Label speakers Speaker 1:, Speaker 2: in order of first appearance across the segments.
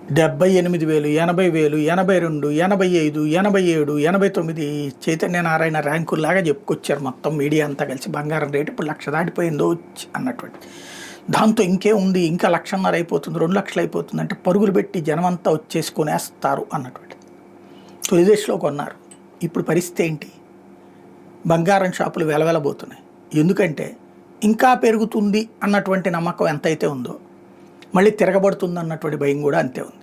Speaker 1: 78,000, 80,000, 82, 85, 87, 89 చైతన్య నారాయణ ర్యాంకుల్లాగా చెప్పుకొచ్చారు మొత్తం మీడియా అంతా కలిసి. బంగారం రేటు ఇప్పుడు 1,00,000 దాటిపోయిందో అన్నటువంటి. దాంతో ఇంకేముంది, ఇంకా 1,50,000 అయిపోతుంది, 2,00,000 అయిపోతుంది అంటే పరుగులు పెట్టి జనమంతా వచ్చేసుకునేస్తారు అన్నటువంటి. తొలిదశలో కొన్నారు. ఇప్పుడు పరిస్థితి ఏంటి? బంగారం షాపులు వెలవెలబోతున్నాయి. ఎందుకంటే ఇంకా పెరుగుతుంది అన్నటువంటి నమ్మకం ఎంతైతే ఉందో మళ్ళీ తిరగబడుతుంది అన్నటువంటి భయం కూడా అంతే ఉంది.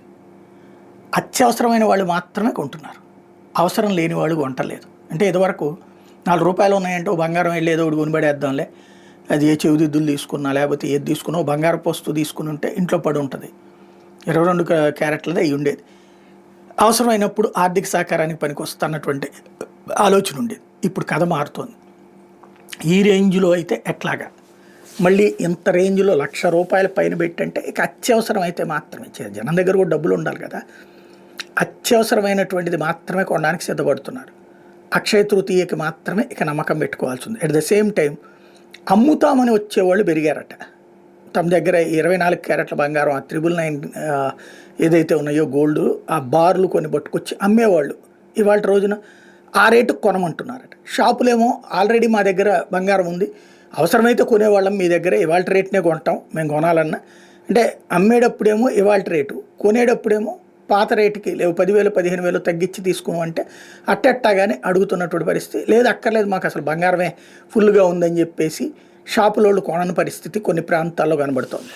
Speaker 1: అత్యవసరమైన వాళ్ళు మాత్రమే కొంటున్నారు, అవసరం లేని వాళ్ళు కొంటలేదు. అంటే ఇదివరకు ₹4 ఉన్నాయంటే ఓ బంగారం వెళ్ళి ఏదో ఒకటి కొనిపడేద్దాంలే, అది ఏ చెవిదిద్దులు తీసుకున్నా లేకపోతే ఏది తీసుకున్నా ఓ బంగారపు వస్తువు తీసుకుని ఉంటే ఇంట్లో పడి ఉంటుంది. 22 క్యారెట్లదే అయి ఉండేది. అవసరమైనప్పుడు ఆర్థిక సహకారానికి పనికి వస్తున్నటువంటి ఆలోచన ఉండేది. ఇప్పుడు కథ మారుతోంది. ఈ రేంజ్లో అయితే ఎట్లాగా మళ్ళీ ఇంత రేంజ్లో ₹1,00,000 పైన పెట్టంటే ఇక అత్యవసరం అయితే మాత్రమే. జనం దగ్గర కూడా డబ్బులు ఉండాలి కదా. అత్యవసరమైనటువంటిది మాత్రమే కొనడానికి సిద్ధపడుతున్నారు. అక్షయ తృతీయకి మాత్రమే ఇక నమ్మకం పెట్టుకోవాల్సి ఉంది. అట్ ద సేమ్ టైం అమ్ముతామని వచ్చేవాళ్ళు పెరిగారట. తమ దగ్గర 24 క్యారెట్ల బంగారం, ఆ 999 ఏదైతే ఉన్నాయో గోల్డ్, ఆ బార్లు కొన్ని పట్టుకొచ్చి అమ్మేవాళ్ళు ఇవాళ రోజున ఆ రేటుకు కొనమంటున్నారట. షాపులేమో ఆల్రెడీ మా దగ్గర బంగారం ఉంది, అవసరమైతే కొనేవాళ్ళం, మీ దగ్గర ఇవాళ రేట్నే కొంటాం మేము కొనాలన్నా అంటే. అమ్మేటప్పుడేమో ఇవాళ రేటు, కొనేటప్పుడేమో పాత రేటుకి లేవు 10,000 15,000 తగ్గించి తీసుకోమంటే అట్టట్టాగానే అడుగుతున్నటువంటి పరిస్థితి. లేదు అక్కర్లేదు మాకు అసలు బంగారమే ఫుల్గా ఉందని చెప్పేసి షాపులోళ్ళు కొనని పరిస్థితి కొన్ని ప్రాంతాల్లో కనబడుతోంది.